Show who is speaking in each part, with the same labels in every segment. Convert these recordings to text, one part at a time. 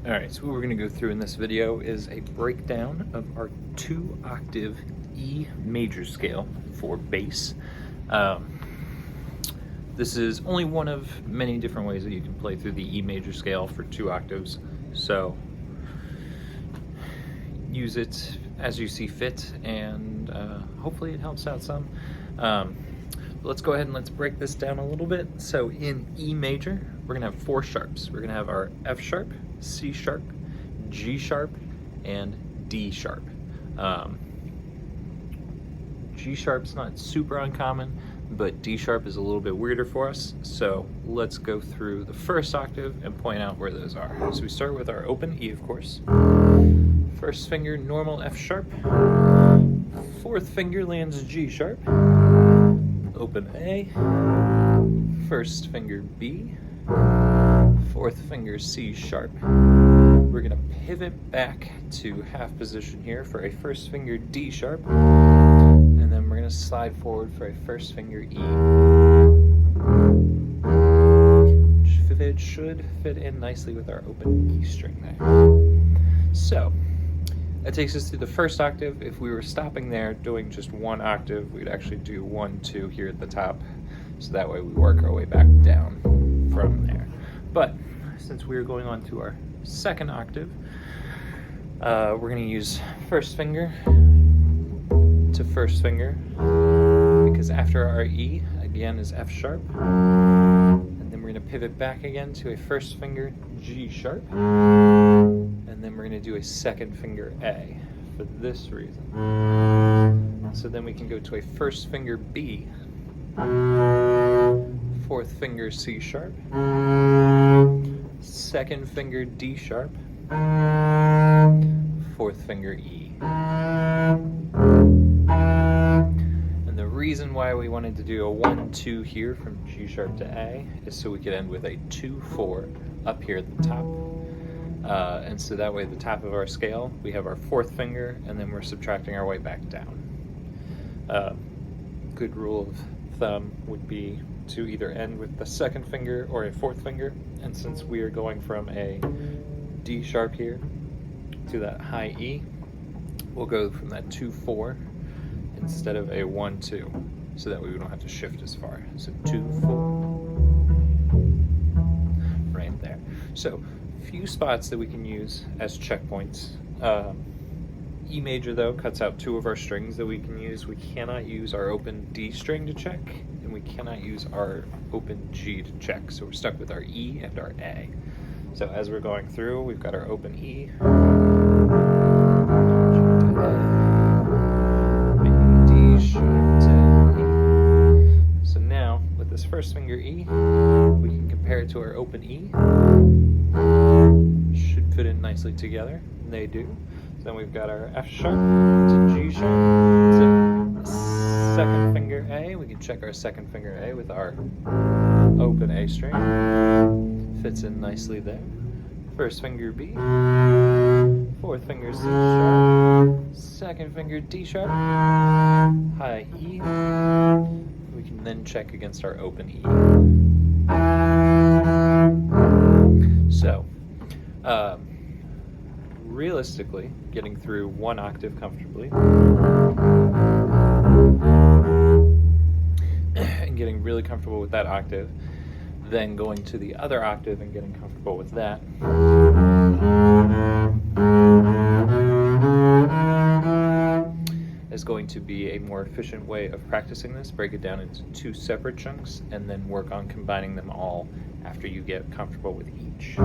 Speaker 1: Alright, so what we're going to go through in this video is a breakdown of our 2-octave E major scale for bass. This is only one of many different ways that you can play through the E major scale for 2 octaves, so use it as you see fit, and hopefully it helps out some. Let's go ahead and let's break this down a little bit. So in E major, we're going to have 4 sharps. We're going to have our F sharp, C sharp, G sharp, and D sharp. G sharp's not super uncommon, but D sharp is a little bit weirder for us. So let's go through the first octave and point out where those are. So we start with our open E, of course. First finger, normal F sharp. 4th finger lands G sharp. Open A. First finger B. 4th finger C sharp. We're going to pivot back to half position here for a first finger D sharp, and then we're going to slide forward for a first finger E. It should fit in nicely with our open E string there. So that takes us to the first octave. If we were stopping there doing just 1 octave, we'd actually do 1, 2 here at the top, so that way we work our way back down from there. But since we're going on to our second octave, we're going to use first finger to first finger, because after our E again is F sharp, and then we're going to pivot back again to a first finger G sharp, and then we're going to do a second finger A for this reason. So then we can go to a first finger B, 4th finger C sharp, 2nd finger D sharp, 4th finger E. And the reason why we wanted to do a 1, 2 here from G sharp to A is so we could end with a 2, 4 up here at the top. And so that way, the top of our scale, we have our 4th finger, and then we're subtracting our way back down. Good rule of thumb would be to either end with the 2nd finger or a 4th finger, and since we are going from a D sharp here to that high E, we'll go from that 2, 4 instead of a 1, 2, so that way we don't have to shift as far. So 2, 4, right there. So few spots that we can use as checkpoints. E major, though, cuts out 2 of our strings that we can use. We cannot use our open D string to check, and we cannot use our open G to check, so we're stuck with our E and our A. So as we're going through, we've got our open E, D sharp to E. So now, with this first finger E, we can compare it to our open E. Should fit in nicely together, and they do. So then we've got our F sharp to G sharp to 2nd finger A. We can check our 2nd finger A with our open A string. Fits in nicely there. First finger B, 4th finger C sharp, 2nd finger D sharp, high E. We can then check against our open E. So, realistically, getting through 1 octave comfortably and getting really comfortable with that octave, then going to the other octave and getting comfortable with that, is going to be a more efficient way of practicing this. Break it down into 2 separate chunks and then work on combining them all after you get comfortable with each.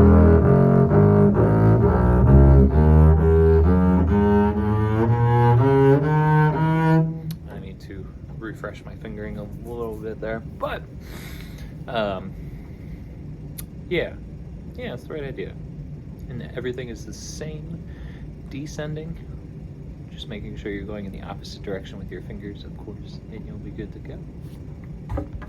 Speaker 1: I need to refresh my fingering a little bit there, but yeah, it's the right idea. And everything is the same, descending, just making sure you're going in the opposite direction with your fingers, of course, and you'll be good to go.